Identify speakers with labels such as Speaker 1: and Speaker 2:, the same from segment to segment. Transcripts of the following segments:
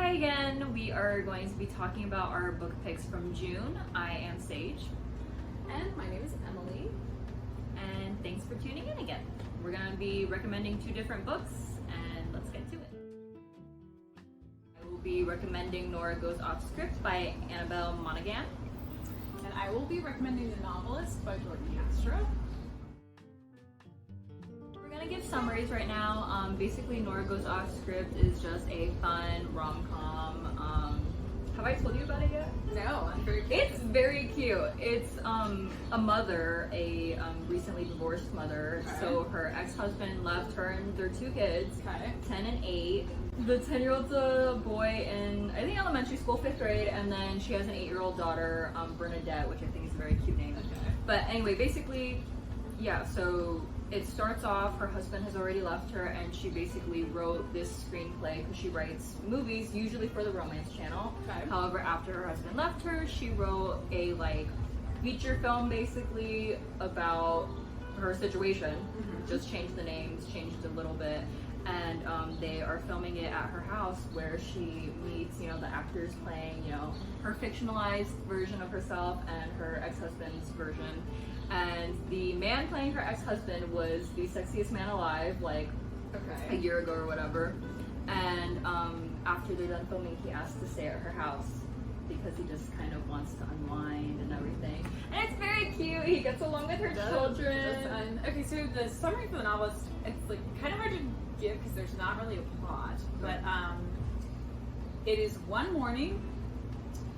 Speaker 1: Hi again. We are going to be talking about our book picks from June. I am Sage.
Speaker 2: And my name is Emily.
Speaker 1: And thanks for tuning in again. We're going to be recommending 2 different books, and let's get to it. I will be recommending Nora Goes Off Script by Annabel Monaghan.
Speaker 2: And I will be recommending The Novelist by Jordan Castro.
Speaker 1: We're going to give summaries right now. Basically, Nora Goes Off Script is just a fun rom-com. Have I told you about it yet?
Speaker 2: No, I'm very curious.
Speaker 1: It's very cute. It's a mother, a recently divorced mother.
Speaker 2: Okay.
Speaker 1: So her ex-husband left her and their 2 kids,
Speaker 2: Okay.
Speaker 1: 10 and 8. The 10-year-old's a boy in, I think, elementary school, 5th grade, and then she has an 8-year-old daughter, Bernadette, which I think is a very cute name.
Speaker 2: Okay.
Speaker 1: But anyway, basically, yeah, so it starts off, her husband has already left her, and she basically wrote this screenplay because she writes movies, usually for the Romance Channel.
Speaker 2: Okay.
Speaker 1: However, after her husband left her, she wrote a feature film basically about her situation.
Speaker 2: Mm-hmm.
Speaker 1: Just changed the names, changed a little bit, and they are filming it at her house where she meets, the actors playing, her fictionalized version of herself and her ex-husband's version. And the man playing her ex-husband was the sexiest man alive, a
Speaker 2: Okay.
Speaker 1: year ago or whatever. And after they're done filming, he asked to stay at her house because he just kind of wants to unwind and everything. And it's very cute. He gets along with her children.
Speaker 2: Okay, so the summary for The Novelist, it's kind of hard to give because there's not really a plot, but it is one morning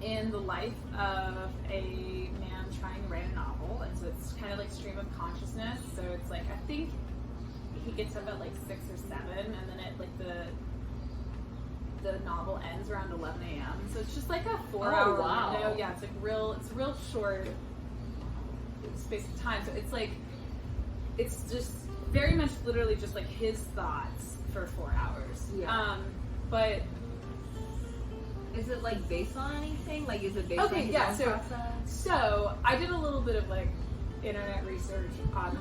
Speaker 2: in the life of a man trying to write a novel, and so it's kind of like stream of consciousness. So it's I think he gets up at 6 or 7, and then the novel ends around 11 a.m. So it's just a 4-hour window. Yeah, it's it's a real short space of time. So it's just very much literally just his thoughts for 4 hours.
Speaker 1: Yeah.
Speaker 2: But
Speaker 1: is it based on anything? Is it based on his own process?
Speaker 2: So I did a little bit of internet research on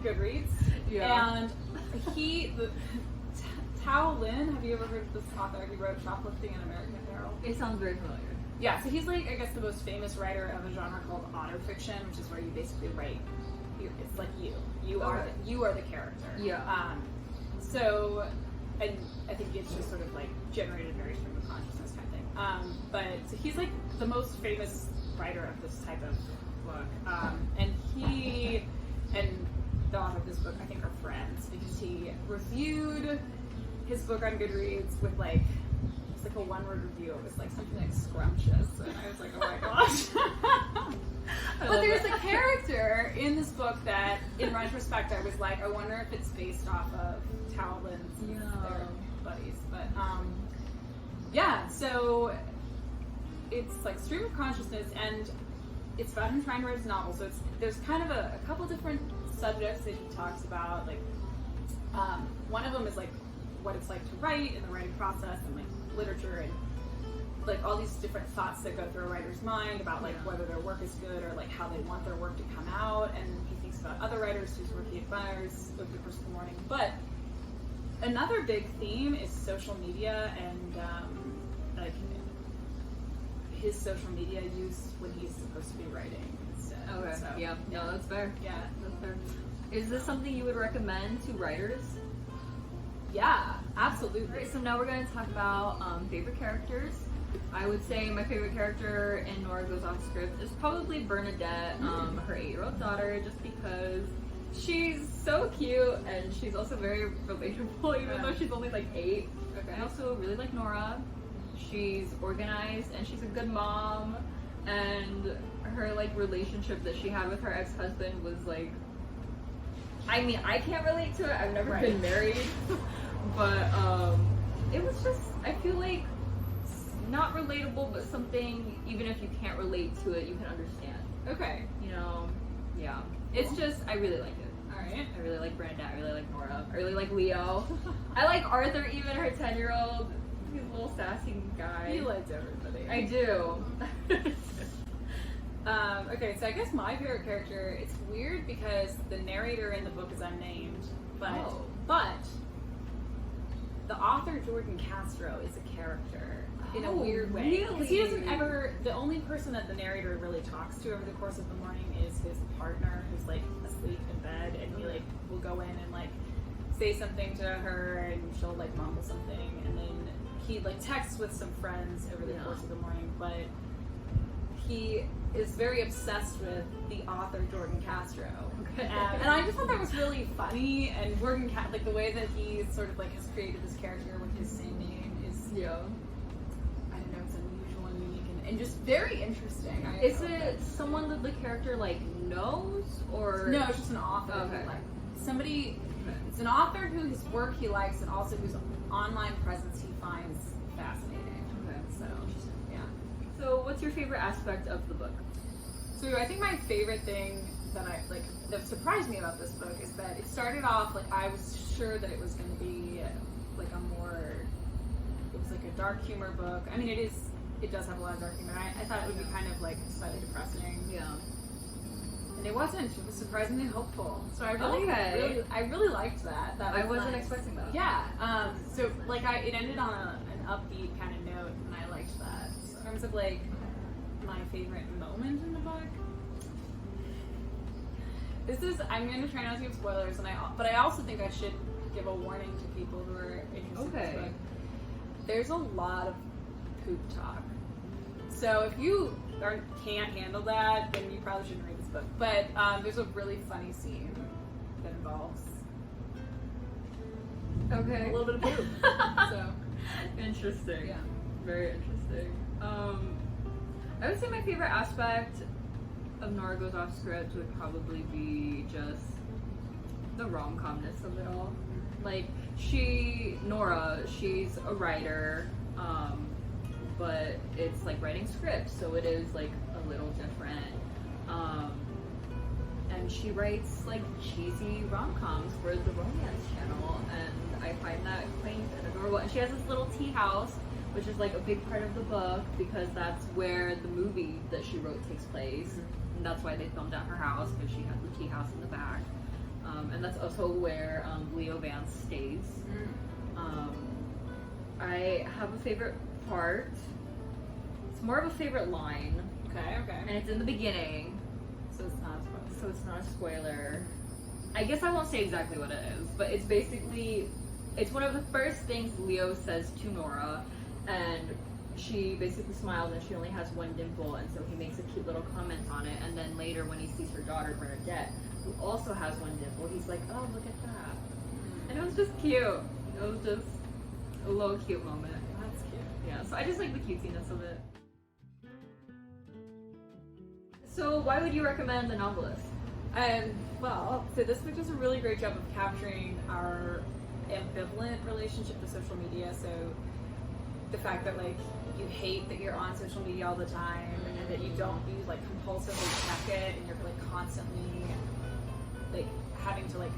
Speaker 2: Goodreads.
Speaker 1: Yeah.
Speaker 2: And Tao Lin, have you ever heard of this author? He wrote Shoplifting in American Apparel.
Speaker 1: It sounds very familiar.
Speaker 2: Yeah, so he's I guess the most famous writer of a genre called autofiction, which is where you basically write. It's you are the character.
Speaker 1: Yeah.
Speaker 2: So, and I think it's just sort of generated very stream of consciousness kind of thing. But so he's the most famous writer of this type of book, and he and the author of this book I think are friends because he reviewed his book on Goodreads with it's a 1-word review. It was something scrumptious, and I was oh my gosh. But there's a character in this book that, in retrospect, I was I wonder if it's based off of Tao Lin's their buddies. But yeah, so it's stream of consciousness, and it's about him trying to write his novel. So there's kind of a couple different subjects that he talks about. One of them is what it's like to write and the writing process and literature and all these different thoughts that go through a writer's mind about whether their work is good or how they want their work to come out. And he thinks about other writers whose work he admires over the course of the morning. But another big theme is social media and his social media use when he's supposed to be writing instead.
Speaker 1: Okay.
Speaker 2: So,
Speaker 1: yeah. No, that's fair.
Speaker 2: Yeah.
Speaker 1: That's fair. Is this something you would recommend to writers?
Speaker 2: Yeah, absolutely.
Speaker 1: Alright, so now we're going to talk about favorite characters. I would say my favorite character in Nora Goes Off Script is probably Bernadette, her 8-year-old daughter, just because she's so cute and she's also very relatable, even though she's only 8.
Speaker 2: Okay.
Speaker 1: I also really like Nora. She's organized and she's a good mom, and her relationship that she had with her ex-husband was I mean, I can't relate to it. I've never been married, but it was just, I feel not relatable, but something, even if you can't relate to it, you can understand.
Speaker 2: Okay.
Speaker 1: Yeah. It's just, I really like it.
Speaker 2: Alright.
Speaker 1: I really like Bernadette, I really like Nora, I really like Leo. I like Arthur, even her 10-year-old. He's a little sassy guy.
Speaker 2: He likes everybody.
Speaker 1: I do.
Speaker 2: Okay, so I guess my favorite character, it's weird because the narrator in the book is unnamed, but the author Jordan Castro is a character. in a
Speaker 1: Oh,
Speaker 2: weird way. Because he doesn't
Speaker 1: really?
Speaker 2: ever, the only person that the narrator really talks to over the course of the morning is his partner, who's like asleep in bed, and he like will go in and like say something to her, and she'll like mumble something, and then he like texts with some friends over the course of the morning, but he is very obsessed with the author Jordan Castro.
Speaker 1: Okay.
Speaker 2: And I just thought that was really funny, and Jordan like the way that he sort of like has created this character with his same name is, I don't know, it's unusual and unique and just very interesting.
Speaker 1: Is it someone that the character like knows, or
Speaker 2: No, it's just an author.
Speaker 1: Okay.
Speaker 2: Who, like somebody. It's an author whose work he likes, and also whose online presence he finds fascinating.
Speaker 1: Okay.
Speaker 2: So yeah.
Speaker 1: So what's your favorite aspect of the book?
Speaker 2: So I think my favorite thing that surprised me about this book is that it started off like I was sure that it was going to be like it was like a dark humor book. I mean, it does have a lot of dark humor. I thought it would be kind of like slightly depressing.
Speaker 1: Yeah.
Speaker 2: And it wasn't. It was surprisingly hopeful. So I really,
Speaker 1: Okay.
Speaker 2: I really liked that. That
Speaker 1: I
Speaker 2: was
Speaker 1: wasn't
Speaker 2: nice.
Speaker 1: expecting that.
Speaker 2: Yeah. So like it ended on an upbeat kind of note, and I liked that. So in terms of like my favorite moment in the book, I'm going to try not to give spoilers, but I also think I should give a warning to people who are interested in this book. There's a lot of poop talk. So if you can't handle that, then you probably shouldn't read this book. But there's a really funny scene that involves a little bit of poop. So
Speaker 1: Interesting.
Speaker 2: yeah.
Speaker 1: Very interesting. I would say my favorite aspect of Nora Goes Off Script would probably be just the rom-comness of it all. Like, Nora, she's a writer, but it's like writing scripts, so it is like a little different. And she writes like cheesy rom-coms for the Romance Channel, and I find that quaint and adorable. And she has this little tea house, which is like a big part of the book because that's where the movie that she wrote takes place. And that's why they filmed at her house, because she had the tea house in the back. And that's also where Leo Vance stays. I have a favorite part. It's more of a favorite line.
Speaker 2: Okay.
Speaker 1: And it's in the beginning,
Speaker 2: So it's not supposed
Speaker 1: so it's not a spoiler. I guess I won't say exactly what it is, but it's basically, it's one of the first things Leo says to Nora, and she basically smiles and she only has one dimple, and so he makes a cute little comment on it, and then later when he sees her daughter Bernadette, who also has one dimple, he's like, oh, look at that. And it was just cute. It was just a little cute moment.
Speaker 2: That's cute.
Speaker 1: Yeah, so I just like the cutesiness of it. So why would you recommend The Novelist?
Speaker 2: Well, so this book does a really great job of capturing our ambivalent relationship to social media. So the fact that like you hate that you're on social media all the time, and that you like compulsively check it, and you're like constantly like having to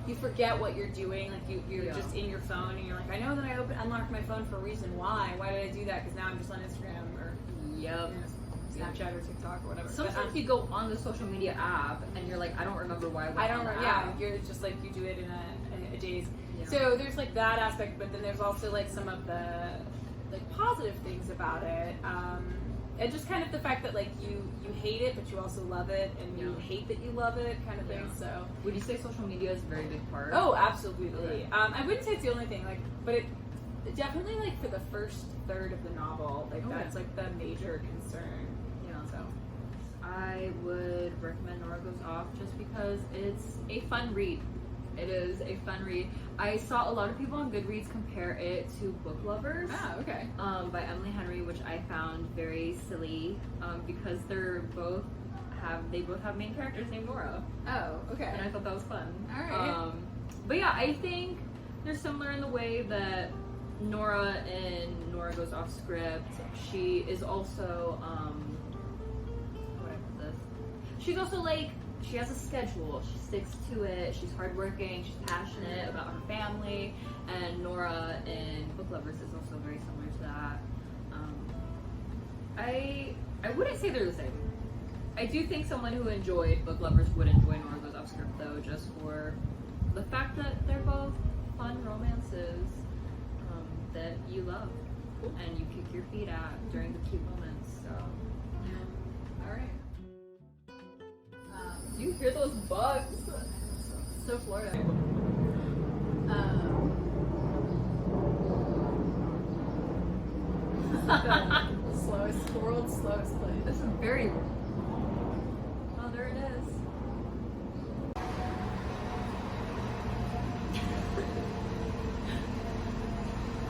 Speaker 2: you forget what you're doing. Like you're just in your phone, and you're like, I know that I unlocked my phone for a reason. Why? Why did I do that? Because now I'm just on Instagram or Snapchat or TikTok or whatever.
Speaker 1: Sometimes you go on the social media app and you're like, I don't remember why I went on the app.
Speaker 2: You're just like, you do it in a daze.
Speaker 1: Yeah.
Speaker 2: So there's like that aspect, but then there's also like some of the like positive things about it. And just kind of the fact that like you hate it, but you also love it, and you hate that you love it, kind of thing. So
Speaker 1: would you say social media is a very big part?
Speaker 2: Oh, absolutely.
Speaker 1: Okay.
Speaker 2: I wouldn't say it's the only thing, like, but it definitely like for the first third of the novel, like that's like the major concern. So
Speaker 1: I would recommend Nora Goes Off just because it's a fun read. It is a fun read. I saw a lot of people on Goodreads compare it to Book Lovers.
Speaker 2: Okay.
Speaker 1: By Emily Henry, which I found very silly because they both have main characters named Nora.
Speaker 2: Oh, okay.
Speaker 1: And I thought that was fun.
Speaker 2: All right.
Speaker 1: But yeah, I think they're similar in the way that Nora in Nora Goes Off Script, she is also she's also like, she has a schedule, she sticks to it, she's hardworking, she's passionate about her family, and Nora in Book Lovers is also very similar to that. I wouldn't say they're the same. I do think someone who enjoyed Book Lovers would enjoy Nora Goes Off Script though, just for the fact that they're both fun romances. that you love and you kick your feet at during the cute moments. So,
Speaker 2: All right.
Speaker 1: do you hear those bugs? So Florida.
Speaker 2: The world's slowest place.
Speaker 1: This is very